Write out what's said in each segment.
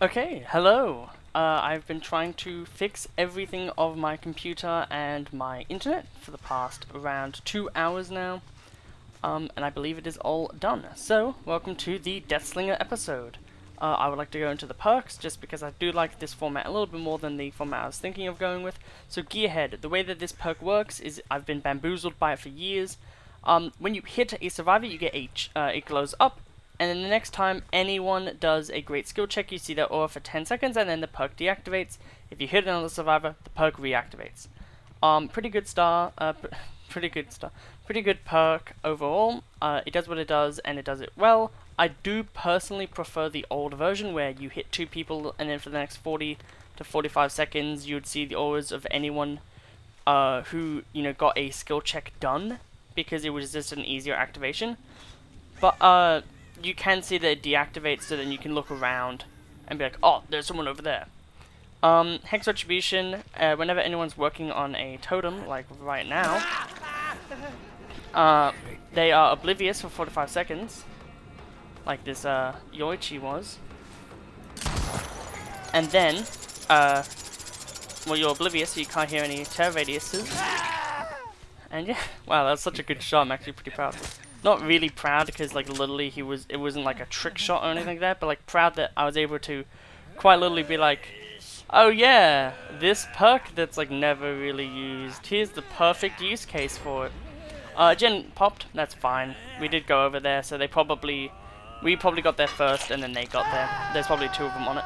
Okay, hello. I've been trying to fix everything of my computer and my internet for the past around 2 hours now. And I believe it is all done. So, welcome to the Deathslinger episode. I would like to go into the perks, just because I do like this format a little bit more than the format I was thinking of going with. So, Gearhead, the way that this perk works is I've been bamboozled by it for years. When you hit a survivor, you get it glows up, and then the next time anyone does a great skill check, you see their aura for 10 seconds, and then the perk deactivates. If you hit another survivor, the perk reactivates. Pretty good perk overall. It does what it does, and it does it well. I do personally prefer the old version, where you hit 2 people, and then for the next 40 to 45 seconds, you would see the auras of anyone who got a skill check done, because it was just an easier activation. But you can see that it deactivates, so then you can look around and be like, oh, there's someone over there. Hex Retribution, whenever anyone's working on a totem, like right now, they are oblivious for 45 seconds, like this Yoichi was. And then, well, you're oblivious, so you can't hear any terror radiuses. And yeah, wow, that's such a good shot. I'm actually pretty proud. Not really proud, because like literally it wasn't like a trick shot or anything like that, but like proud that I was able to quite literally be like, oh yeah, this perk that's like never really used, here's the perfect use case for it. Gen popped, that's fine. We did go over there, so we probably got there first, and then they got there. There's probably 2 of them on it.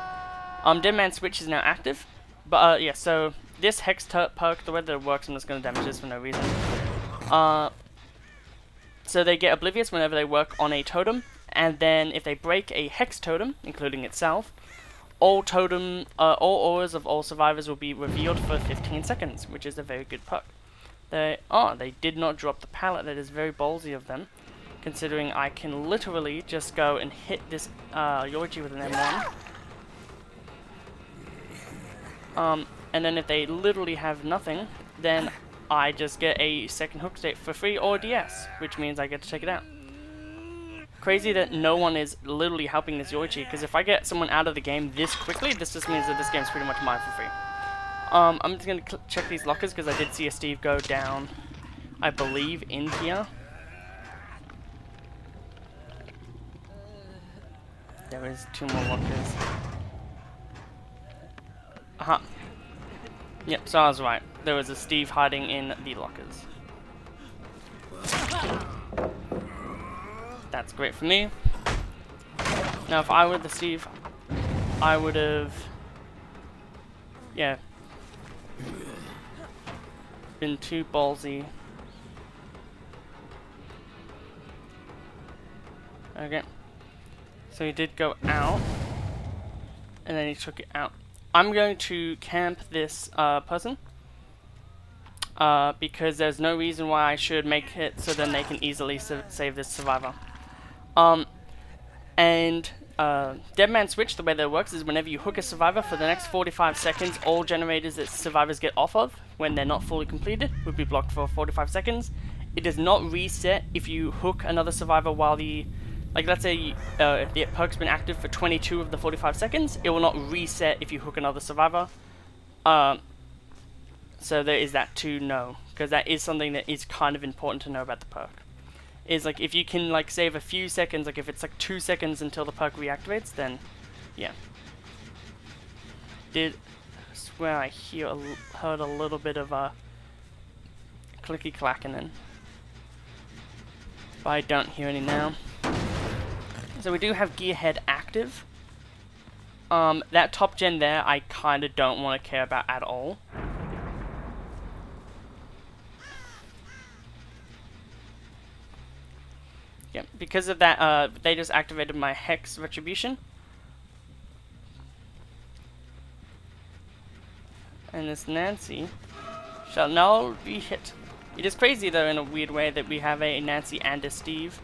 Dead Man Switch is now active, but yeah, so this Hex perk, the way that it works, I'm just going to damage this for no reason. So they get oblivious whenever they work on a totem, and then if they break a Hex totem, including itself, all auras of all survivors will be revealed for 15 seconds, which is a very good perk. They did not drop the pallet. That is very ballsy of them, considering I can literally just go and hit this Yoichi with an M1. And then if they literally have nothing, then I just get a second hook state for free, or DS, which means I get to take it out. Crazy that no one is literally helping this Yoichi, because if I get someone out of the game this quickly, this just means that this game's pretty much mine for free. I'm just going to check these lockers, because I did see a Steve go down, I believe, in here. There is 2 more lockers. Aha. Yep, so I was right. There was a Steve hiding in the lockers. That's great for me. Now, if I were the Steve, I would have, yeah, been too ballsy. Okay. So he did go out, and then he took it out. I'm going to camp this person, because there's no reason why I should make it so then they can easily save this survivor. Dead Man Switch, the way that it works is whenever you hook a survivor for the next 45 seconds, all generators that survivors get off of when they're not fully completed would be blocked for 45 seconds. It does not reset if you hook another survivor while like let's say if the perk's been active for 22 of the 45 seconds, it will not reset if you hook another survivor. So there is that to know, because that is something that is kind of important to know about the perk. Is like if you can like save a few seconds, like if it's like 2 seconds until the perk reactivates, then yeah. Did swear I heard a little bit of a clicky clacking in, but I don't hear any now. So we do have Gearhead active. That top gen there, I kind of don't want to care about at all. Yeah, because of that, they just activated my Hex Retribution. And this Nancy shall now be hit. It is crazy, though, in a weird way, that we have a Nancy and a Steve,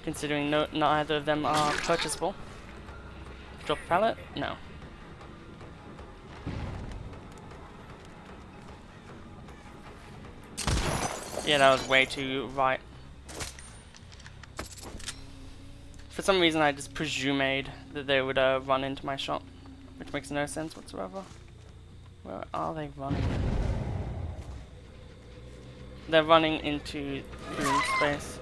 considering neither of them are purchasable. Drop pallet? No. Yeah, that was way too right. For some reason I just presumed that they would run into my shop, which makes no sense whatsoever. Where are they running? They're running into boom space,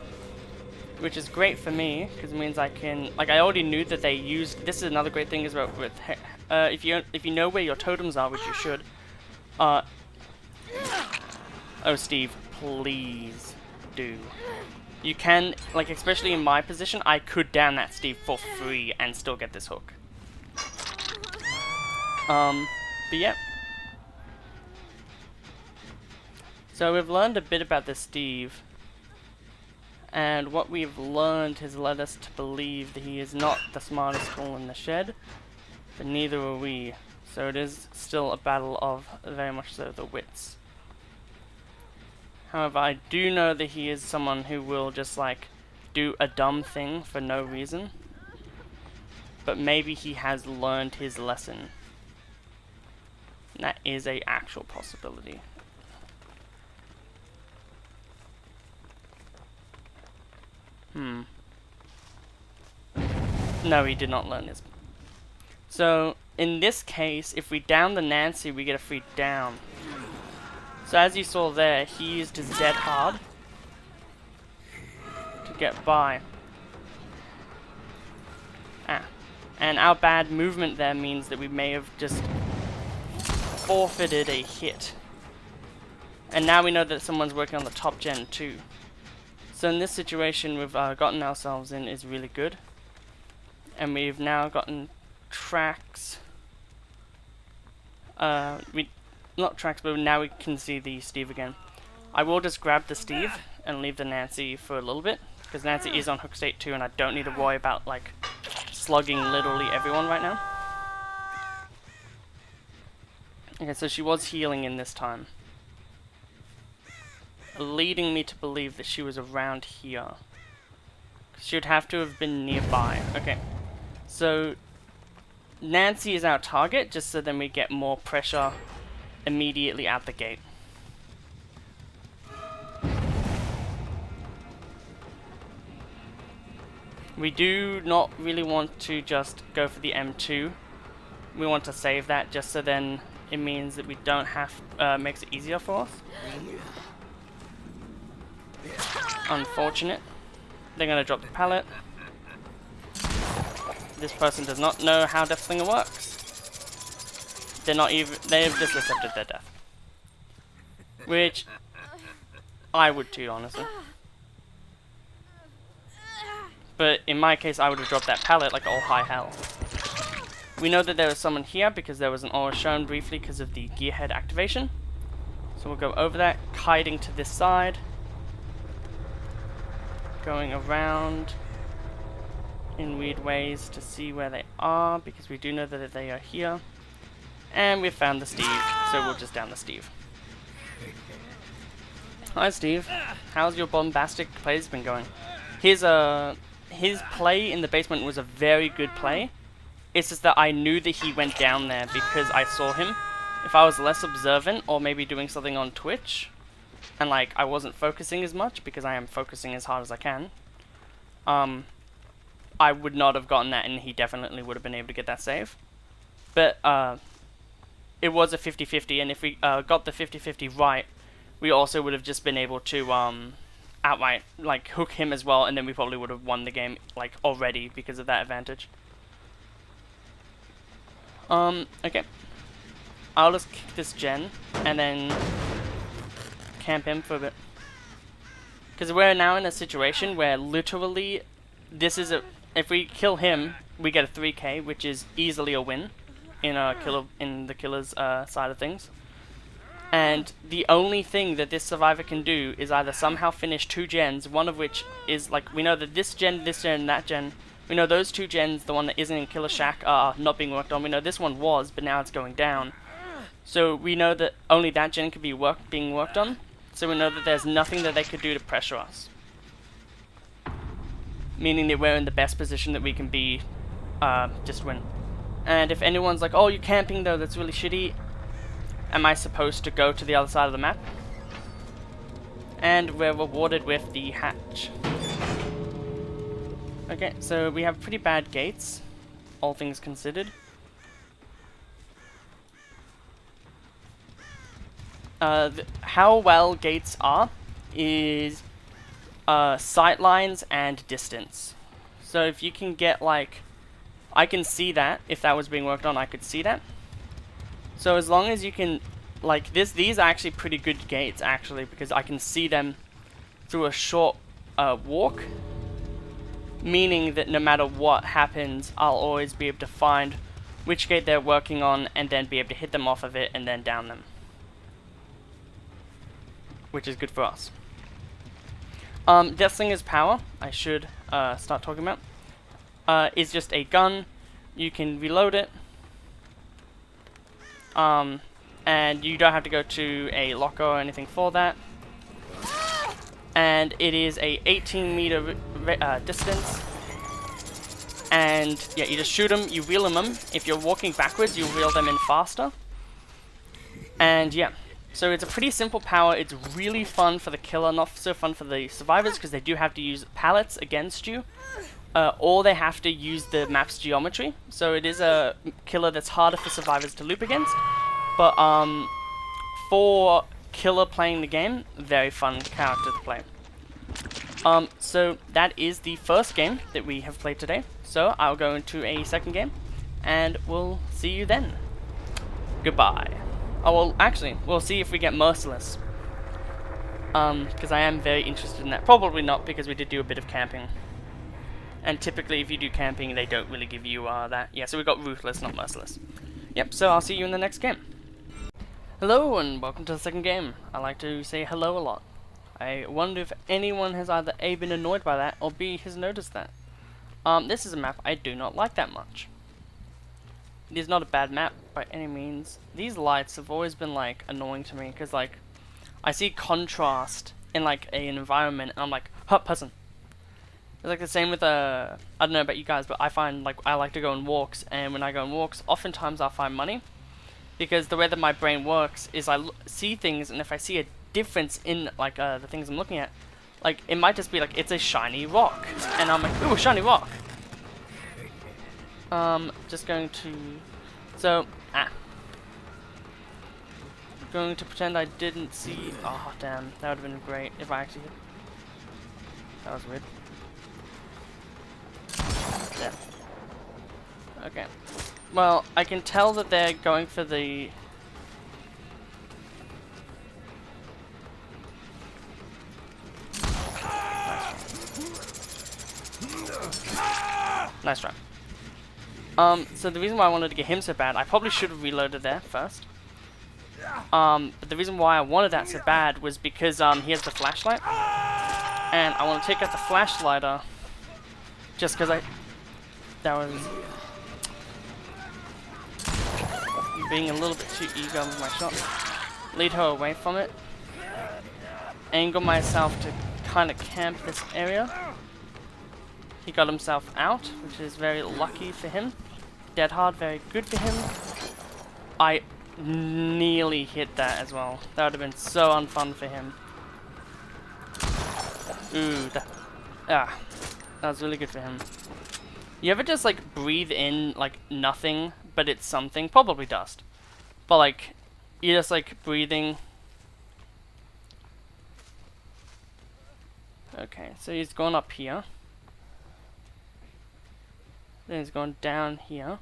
which is great for me because it means I can, like, I already knew that they used. This is another great thing as well with if you know where your totems are, which you should. Oh, Steve, please do. You can, like, especially in my position, I could down that Steve for free and still get this hook. But yeah. So we've learned a bit about this Steve. And what we've learned has led us to believe that he is not the smartest tool in the shed. But neither are we. So it is still a battle of, very much so, the wits. However, I do know that he is someone who will just, like, do a dumb thing for no reason. But maybe he has learned his lesson. And that is a actual possibility. No, he did not learn his. So, in this case, if we down the Nancy, we get a free down. So as you saw there, he used his dead hard to get by. And our bad movement there means that we may have just forfeited a hit. And now we know that someone's working on the top gen too. So in this situation we've gotten ourselves in is really good. And we've now gotten tracks. Not tracks, but now we can see the Steve again. I will just grab the Steve and leave the Nancy for a little bit, because Nancy is on hook state 2 and I don't need to worry about, like, slugging literally everyone right now. Okay, so she was healing in this time, leading me to believe that she was around here. She would have to have been nearby. Okay, so Nancy is our target, just so then we get more pressure immediately out the gate. We do not really want to just go for the M2. We want to save that just so then it means that we don't have, makes it easier for us. Unfortunate. They're gonna drop the pallet. This person does not know how Deathslinger works. They're not even, they've just accepted their death. Which I would too, honestly. But in my case, I would have dropped that pallet like all high hell. We know that there is someone here because there was an aura shown briefly because of the GEARHEAD activation. So we'll go over that, kiting to this side. Going around in weird ways to see where they are, because we do know that they are here. And we've found the Steve, so we'll just down the Steve. Hi Steve, how's your bombastic plays been going? His play in the basement was a very good play. It's just that I knew that he went down there because I saw him. If I was less observant, or maybe doing something on Twitch, and like I wasn't focusing as much, because I am focusing as hard as I can, I would not have gotten that, and he definitely would have been able to get that save. But it was a 50-50, and if we got the 50-50 right, we also would have just been able to outright like hook him as well, and then we probably would have won the game like already because of that advantage. Okay. I'll just kick this gen and then camp him for a bit. Because we're now in a situation where literally this is a, if we kill him, we get a 3k, which is easily a win in the killer's side of things. And the only thing that this survivor can do is either somehow finish 2 gens, one of which is, like, we know that this gen, and that gen, we know those 2 gens, the one that isn't in Killer Shack, are not being worked on. We know this one was, but now it's going down. So we know that only that gen could be being worked on. So we know that there's nothing that they could do to pressure us. Meaning that we're in the best position that we can be, just win. And if anyone's like, oh, you're camping though, that's really shitty. Am I supposed to go to the other side of the map? And we're rewarded with the hatch. Okay, so we have pretty bad gates, all things considered. How well gates are is sight lines and distance. So if you can get like, I can see that, if that was being worked on I could see that. So as long as you can, like these are actually pretty good gates actually, because I can see them through a short walk. Meaning that no matter what happens, I'll always be able to find which gate they're working on and then be able to hit them off of it and then down them. Which is good for us. Deathslinger's power, I should start talking about, is just a gun. You can reload it. And you don't have to go to a locker or anything for that. And it is a 18-meter distance. And yeah, you just shoot them, you reel them in. If you're walking backwards, you reel them in faster. And yeah, so it's a pretty simple power. It's really fun for the killer, not so fun for the survivors because they do have to use pallets against you. Or they have to use the map's geometry. So it is a killer that's harder for survivors to loop against. But for killer playing the game, very fun character to play. So that is the first game that we have played today. So I'll go into a second game, and we'll see you then. Goodbye. Oh, well, actually, we'll see if we get Merciless. Because I am very interested in that. Probably not, because we did do a bit of camping. And typically, if you do camping, they don't really give you that. Yeah, so we got Ruthless, not Merciless. Yep, so I'll see you in the next game. Hello, and welcome to the second game. I like to say hello a lot. I wonder if anyone has either A, been annoyed by that, or B, has noticed that. This is a map I do not like that much. It is not a bad map by any means. These lights have always been like annoying to me because like I see contrast in like an environment and I'm like, huh, person. It's like the same with I don't know about you guys, but I find like I like to go on walks, and when I go on walks, oftentimes I'll find money because the way that my brain works is I see things, and if I see a difference in like the things I'm looking at, like it might just be like it's a shiny rock, and I'm like, ooh, a shiny rock. Just going to, so going to pretend I didn't see. Oh damn, that would have been great if I actually hit. That was weird. Yeah. Okay. Well, I can tell that they're going for the. Nice try. So the reason why I wanted to get him so bad, I probably should have reloaded there first. But the reason why I wanted that so bad was because he has the flashlight, and I want to take out the flashlighter just because that was being a little bit too eager with my shot. Lead her away from it. Angle myself to kind of camp this area. He got himself out, which is very lucky for him. Dead hard, very good for him. I nearly hit that as well. That would have been so unfun for him. Ooh, that was really good for him. You ever just like breathe in like nothing, but it's something? Probably dust. But like, you're just like breathing. Okay, so he's gone up here. Then he's gone down here.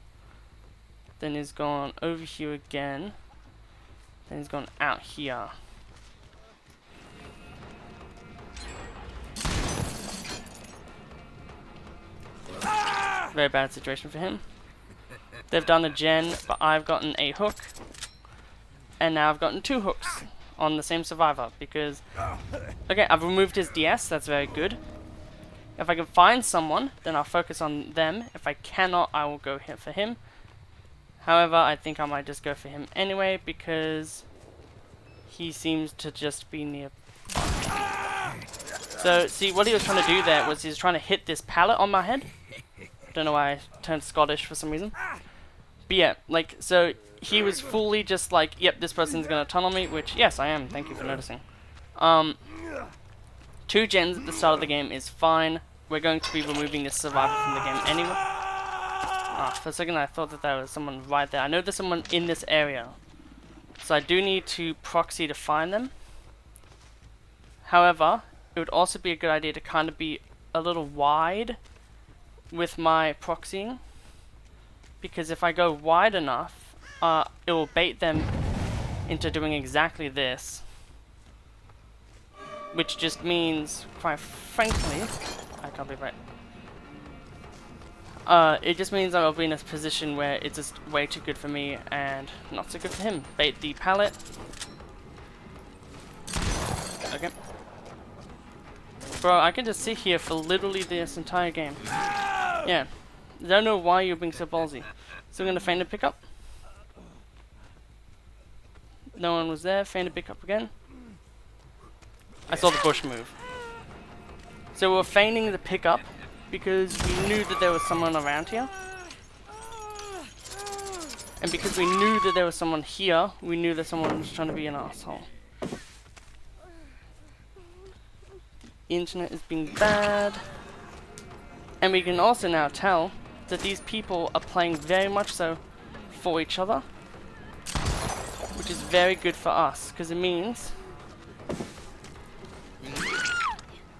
Then he's gone over here again. Then he's gone out here. Very bad situation for him. They've done a gen, but I've gotten a hook. And now I've gotten 2 hooks on the same survivor because... Okay, I've removed his DS, that's very good. If I can find someone, then I'll focus on them. If I cannot, I will go here for him. However, I think I might just go for him anyway because he seems to just be near. So, see, what he was trying to do there was he was trying to hit this pallet on my head. Don't know why I turned Scottish for some reason. But yeah, like, so he was fully just like, yep, this person's gonna tunnel me, which, yes, I am. Thank you for noticing. 2 gens at the start of the game is fine. we're going to be removing this survivor from the game anyway. Ah, for a second I thought that there was someone right there. I know there's someone in this area. So I do need to proxy to find them. However, it would also be a good idea to kind of be a little wide with my proxying. Because if I go wide enough, it will bait them into doing exactly this. Which just means, quite frankly, I can't be right. It just means I'll be in a position where it's just way too good for me and not so good for him. Bait the pallet. Okay. Bro, I can just sit here for literally this entire game. Yeah. Don't know why you're being so ballsy. So I'm gonna feign to pick up. No one was there. Feign to pick up again. I saw the bush move. So we're feigning the pickup because we knew that there was someone around here. And because we knew that there was someone here, we knew that someone was trying to be an asshole. The internet is being bad. And we can also now tell that these people are playing very much so for each other. Which is very good for us, because it means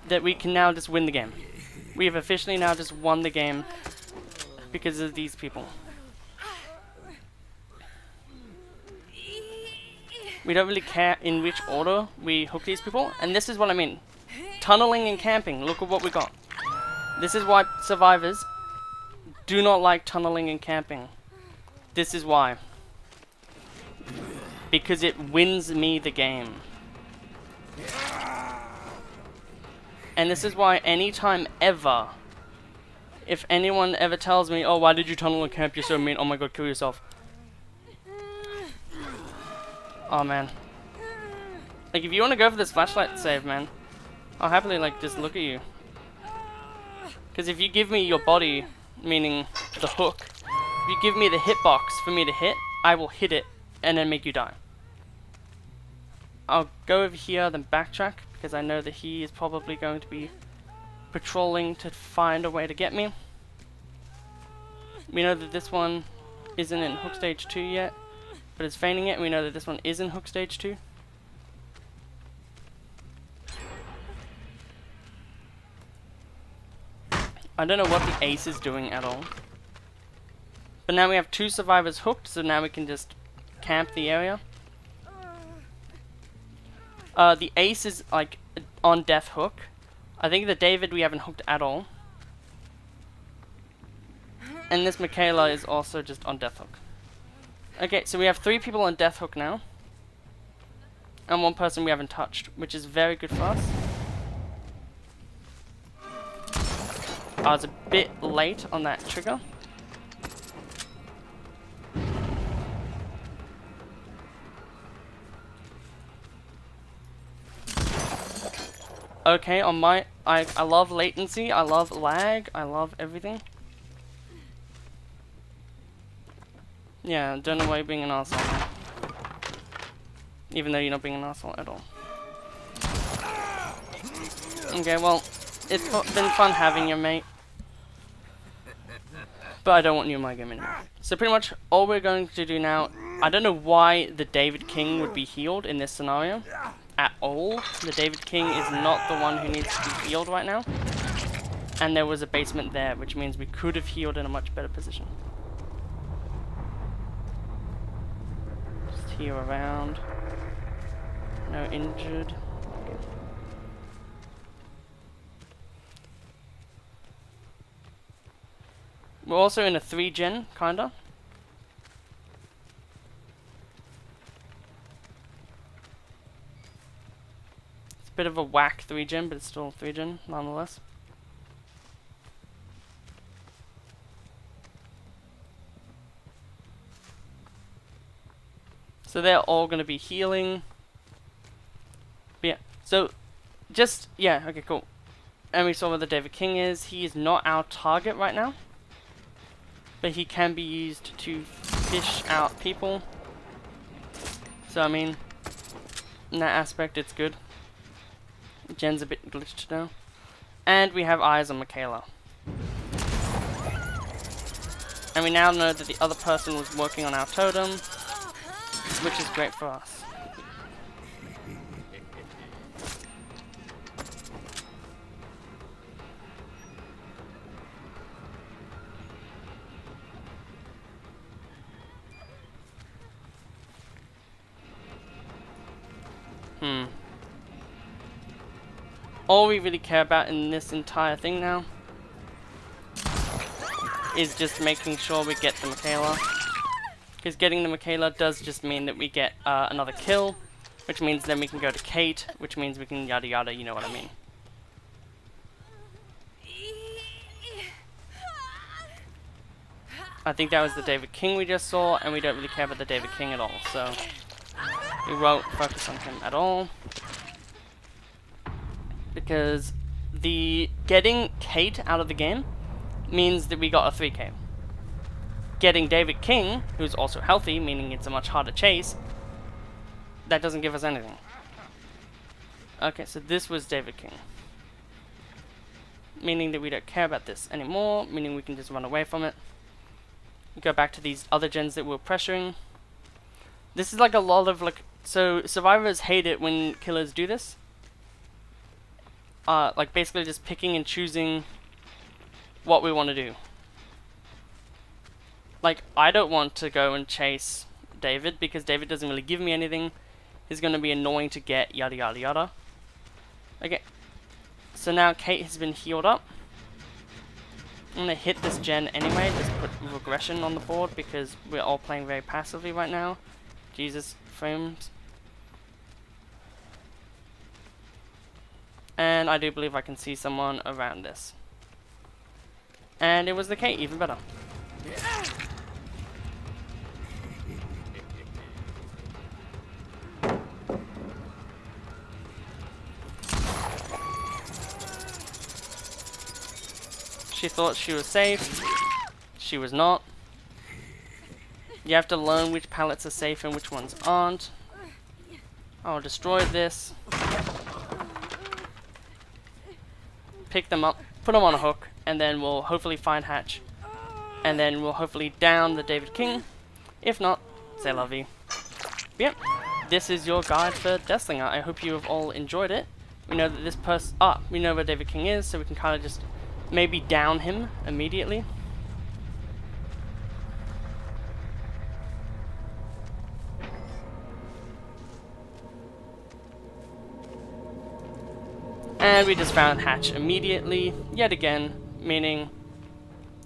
that we can now just win the game. We have officially now just won the game because of these people. We don't really care in which order we hook these people, and this is what I mean. Tunneling and camping, look at what we got. This is why survivors do not like tunneling and camping. This is why. Because it wins me the game. And this is why anytime ever, if anyone ever tells me, oh, why did you tunnel and camp, you're so mean, oh my god, kill yourself. Oh man. Like, if you want to go for this flashlight save, man, I'll happily, like, just look at you. Because if you give me your body, meaning the hook, if you give me the hitbox for me to hit, I will hit it and then make you die. I'll go over here, then backtrack, because I know that he is probably going to be patrolling to find a way to get me. We know that this one isn't in hook stage 2 yet, but it's feigning it, and we know that this one is in hook stage 2. I don't know what the ace is doing at all. But now we have 2 survivors hooked, so now we can just camp the area. The ace is like on death hook. I think the David we haven't hooked at all. And this Michaela is also just on death hook. Okay, so we have 3 people on death hook now. And 1 person we haven't touched, which is very good for us. I was a bit late on that trigger. Okay, on my... I love latency, I love lag, I love everything. Yeah, don't know why you're being an arsehole. Even though you're not being an arsehole at all. Okay, well, it's been fun having you, mate. But I don't want you in my game anymore. So pretty much all we're going to do now... I don't know why the David King would be healed in this scenario. At all. The David King is not the one who needs to be healed right now. And there was a basement there, which means we could have healed in a much better position. Just heal around. No injured. Okay. We're also in a 3-gen, kinda. It's a bit of a whack 3-gen, but it's still 3-gen, nonetheless. So they're all gonna be healing. But yeah, so just, yeah, okay, cool. And we saw where the David King is. He is not our target right now. But he can be used to fish out people. So I mean, in that aspect it's good. Gen's a bit glitched now. And we have eyes on Michaela. And we now know that the other person was working on our totem, which is great for us. All we really care about in this entire thing now is just making sure we get the Michaela. Because getting the Michaela does just mean that we get another kill, which means then we can go to Kate, which means we can yada yada, you know what I mean. I think that was the David King we just saw, and we don't really care about the David King at all, so we won't focus on him at all. Because the getting Kate out of the game means that we got a 3k. Getting David King, who's also healthy, meaning it's a much harder chase, that doesn't give us anything. Okay, so this was David King. Meaning that we don't care about this anymore, meaning we can just run away from it. Go back to these other gens that we're pressuring. This is like a lot of like, so survivors hate it when killers do this. Like basically just picking and choosing what we want to do. Like, I don't want to go and chase David because David doesn't really give me anything. He's going to be annoying to get, yada yada yada. Okay, so now Kate has been healed up. I'm going to hit this gen anyway, just put regression on the board because we're all playing very passively right now. Jesus, frames. And I do believe I can see someone around this. And it was the Kate, even better. She thought she was safe. She was not. You have to learn which pallets are safe and which ones aren't. I'll destroy this. Pick them up, put them on a hook, and then we'll hopefully find Hatch. And then we'll hopefully down the David King. If not, c'est la vie. Yep, this is your guide for Deathslinger. I hope you have all enjoyed it. We know that this person, we know where David King is, so we can kind of just maybe down him immediately. And we just found Hatch immediately, yet again, meaning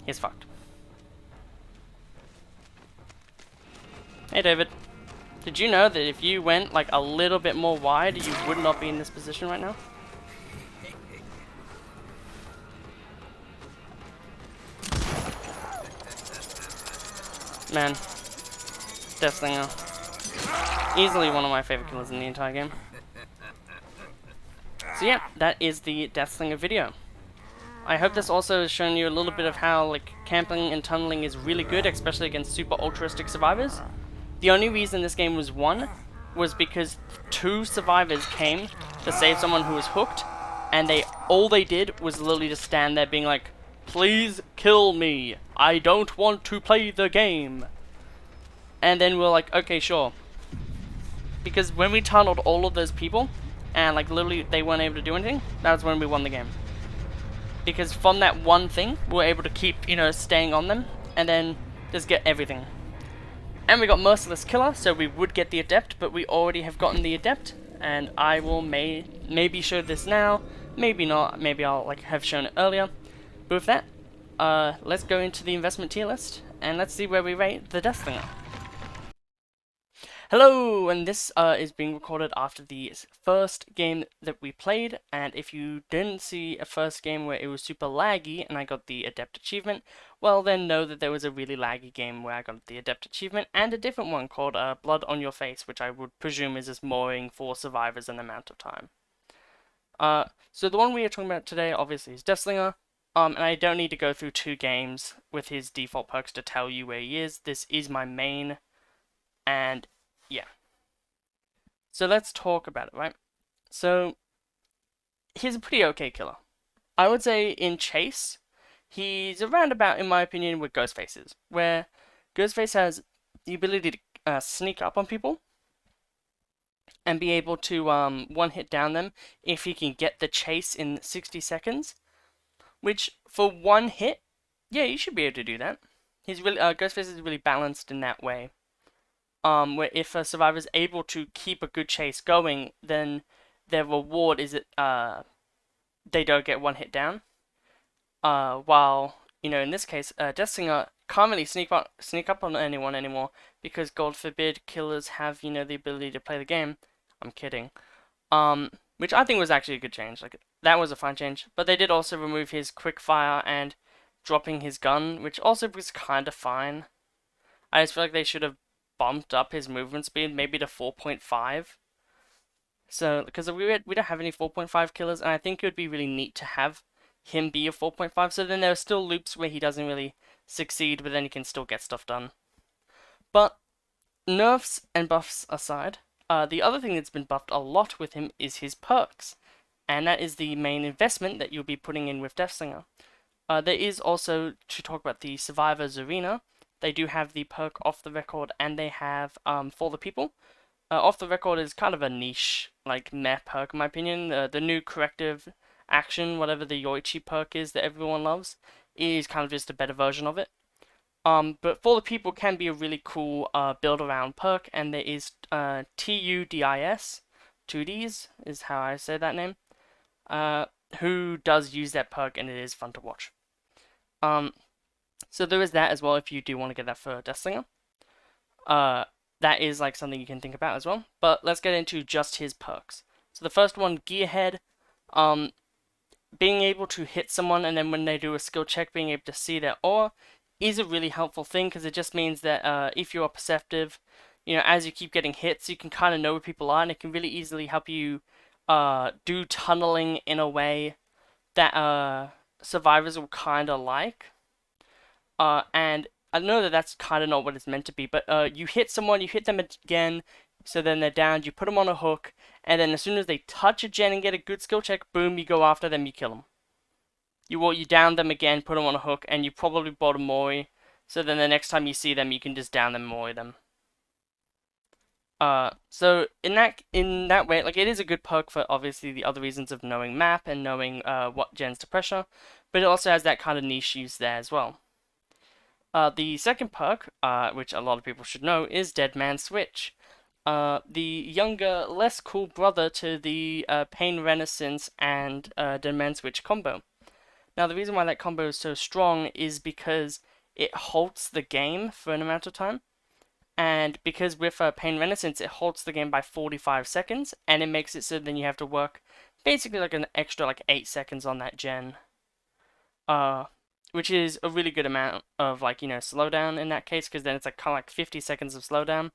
he's fucked. Hey David, did you know that if you went like a little bit more wide, you would not be in this position right now? Man, Deathslinger. Easily one of my favorite killers in the entire game. So yeah, that is the Deathslinger video. I hope this also has shown you a little bit of how like camping and tunneling is really good, especially against super altruistic survivors. The only reason this game was won was because 2 survivors came to save someone who was hooked, and all they did was literally just stand there being like, "Please kill me. I don't want to play the game." And then we're like, okay, sure. Because when we tunneled all of those people, and like literally they weren't able to do anything, that was when we won the game. Because from that one thing, we were able to keep, you know, staying on them, and then just get everything. And we got Merciless Killer, so we would get the Adept, but we already have gotten the Adept, and I will maybe show this now, maybe not, maybe I'll like have shown it earlier. But with that, let's go into the investment tier list, and let's see where we rate the Deathslinger. Hello, and this is being recorded after the first game that we played, and if you didn't see a first game where it was super laggy and I got the Adept achievement, well then know that there was a really laggy game where I got the Adept achievement, and a different one called Blood on Your Face, which I would presume is just mooring for survivors an amount of time. So the one we are talking about today obviously is Deathslinger, and I don't need to go through 2 games with his default perks to tell you where he is. This is my main, and yeah. So let's talk about it, right? So, he's a pretty okay killer. I would say in Chase, he's around about, in my opinion, with Ghostface is, where Ghostface has the ability to sneak up on people and be able to one hit down them if he can get the chase in 60 seconds. Which for one hit, yeah, you should be able to do that. He's really Ghostface is really balanced in that way. Where if a survivor is able to keep a good chase going, then their reward is that they don't get one hit down. While in this case, Deathslinger can't really sneak up on anyone anymore because God forbid killers have the ability to play the game. I'm kidding. Which I think was actually a good change. Like that was a fine change. But they did also remove his quick fire and dropping his gun, which also was kind of fine. I just feel like they should have bumped up his movement speed, maybe to 4.5. So, because we don't have any 4.5 killers, and I think it would be really neat to have him be a 4.5. So then there are still loops where he doesn't really succeed, but then he can still get stuff done. But nerfs and buffs aside, the other thing that's been buffed a lot with him is his perks, and that is the main investment that you'll be putting in with Deathslinger. There is also, to talk about the Survivors Arena, they do have the perk Off the Record, and they have For the People. Off the Record is kind of a niche, like, meh perk in my opinion. The new corrective action, whatever the Yoichi perk is that everyone loves, is kind of just a better version of it. But For the People can be a really cool build-around perk, and there is TUDIS, 2Ds is how I say that name, who does use that perk, and it is fun to watch. So there is that as well if you do want to get that for Deathslinger. That is like something you can think about as well. But let's get into just his perks. So the first one, GEARHEAD. Being able to hit someone and then when they do a skill check, being able to see their aura is a really helpful thing because it just means that if you are perceptive, as you keep getting hits, you can kind of know where people are, and it can really easily help you do tunneling in a way that survivors will kind of like. And I know that that's kind of not what it's meant to be, but you hit someone, you hit them again, so then they're down, you put them on a hook, and then as soon as they touch a gen and get a good skill check, boom, you go after them, you kill them. You down them again, put them on a hook, and you probably bought a Mori, so then the next time you see them, you can just down them and Mori them. So in that way, like, it is a good perk for obviously the other reasons of knowing map and knowing what gens to pressure, but it also has that kind of niche use there as well. The second perk, which a lot of people should know, is Dead Man Switch. The younger, less cool brother to the Pain Renaissance and Dead Man Switch combo. Now, the reason why that combo is so strong is because it halts the game for an amount of time. And because with Pain Renaissance, it halts the game by 45 seconds, and it makes it so then you have to work basically like an extra like 8 seconds on that gen. Which is a really good amount of like, slowdown in that case, because then it's like kind of like 50 seconds of slowdown.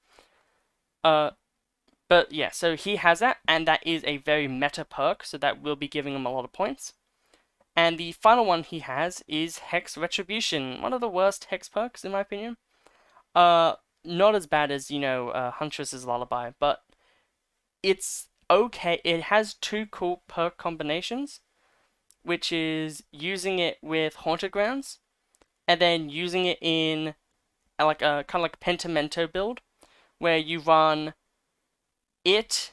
But yeah, so he has that, and that is a very meta perk, so that will be giving him a lot of points. And the final one he has is Hex Retribution, one of the worst Hex perks in my opinion. Not as bad as, Huntress's Lullaby, but it's okay. It has two cool perk combinations, which is using it with Haunted Grounds, and then using it in like a kind of like Pentimento build, where you run it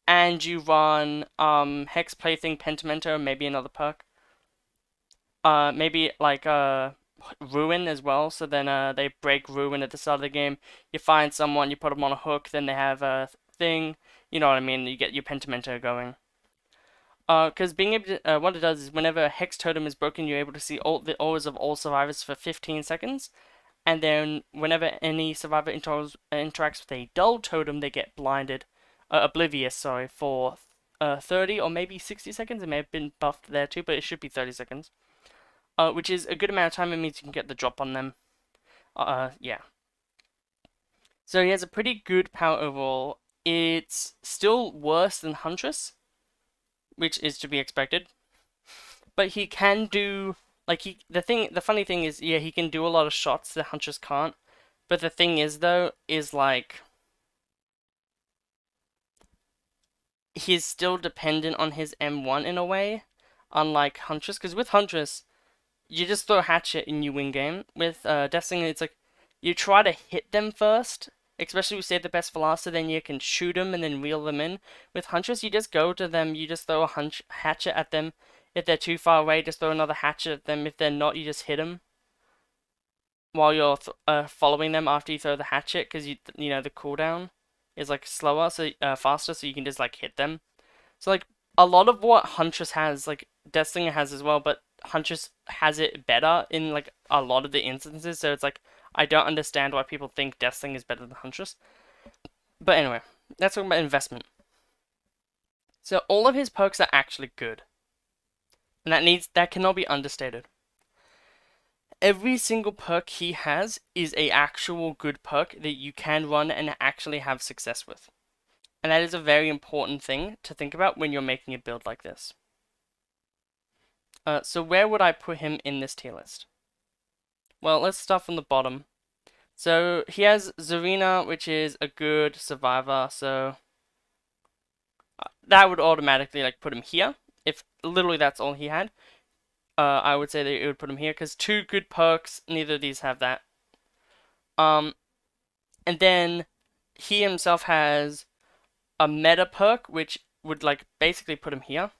and you run Hex Plaything, Pentimento, and maybe another perk. Maybe like Ruin as well. So then they break Ruin at the start of the game. You find someone, you put them on a hook, then they have a thing. You know what I mean? You get your Pentimento going. Because being able to, what it does is whenever a Hex Totem is broken, you're able to see all the auras of all survivors for 15 seconds. And then whenever any survivor interacts with a dull totem, they get blinded, oblivious, sorry, for 30 or maybe 60 seconds. It may have been buffed there too, but it should be 30 seconds. Which is a good amount of time. It means you can get the drop on them. Yeah. So he has a pretty good power overall. It's still worse than Huntress, which is to be expected. But he can do, like, the funny thing is, yeah, he can do a lot of shots that Huntress can't. But the thing is, though, is like, he's still dependent on his M1 in a way. unlike Huntress, because with Huntress, you just throw Hatchet and you win game. With Deathslinger, it's like you try to hit them first, especially if you save the best for last, so then you can shoot them and then reel them in. With Huntress, you just go to them, you just throw a hatchet at them. If they're too far away, just throw another hatchet at them. If they're not, you just hit them while you're following them after you throw the hatchet, because you know the cooldown is like slower, so faster, so you can just like hit them. So like a lot of what Huntress has, like Deathslinger has as well, but Huntress has it better in like a lot of the instances. So it's like I don't understand why people think Deathslinger is better than Huntress. But anyway, let's talk about investment. So all of his perks are actually good, and that cannot be understated. Every single perk he has is a actual good perk that you can run and actually have success with. And that is a very important thing to think about when you're making a build like this. So where would I put him in this tier list? Well, let's start from the bottom. So he has Zarina, which is a good survivor, so that would automatically like put him here. If literally that's all he had, I would say that it would put him here, because 2 good perks, neither of these have that. And then he himself has a meta perk, which would like basically put him here.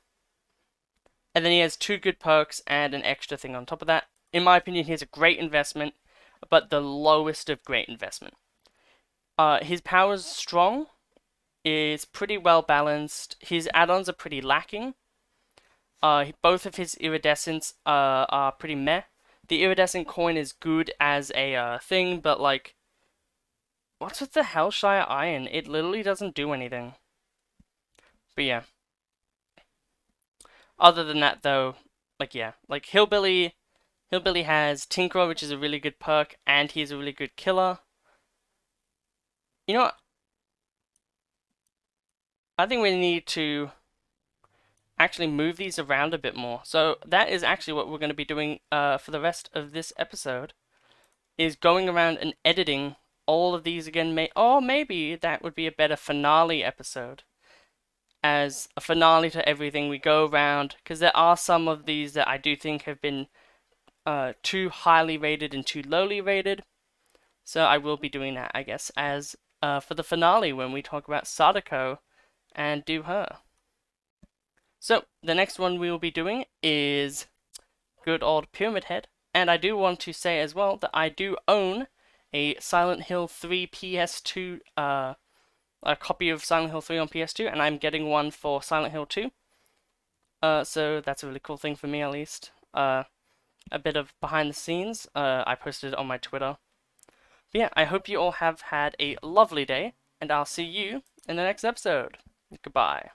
And then he has 2 good perks and an extra thing on top of that. In my opinion, he's a great investment, but the lowest of great investment. His power's strong, is pretty well balanced. His add-ons are pretty lacking. Both of his iridescents are pretty meh. The iridescent coin is good as a thing, but like, what's with the Hellshire Iron? It literally doesn't do anything. But yeah. Other than that, though, like yeah, like Hillbilly has Tinkerer, which is a really good perk, and he's a really good killer. You know what? I think we need to actually move these around a bit more. So that is actually what we're going to be doing for the rest of this episode, is going around and editing all of these again. Or maybe that would be a better finale episode. As a finale to everything, we go around, because there are some of these that I do think have been too highly rated and too lowly rated. So I will be doing that, I guess, as for the finale when we talk about Sadako and do her. So the next one we will be doing is good old Pyramid Head. And I do want to say as well that I do own a Silent Hill 3 PS2 a copy of Silent Hill 3 on PS2, and I'm getting one for Silent Hill 2. So that's a really cool thing for me, at least. A bit of behind the scenes. I posted it on my Twitter. But yeah, I hope you all have had a lovely day, and I'll see you in the next episode. Goodbye.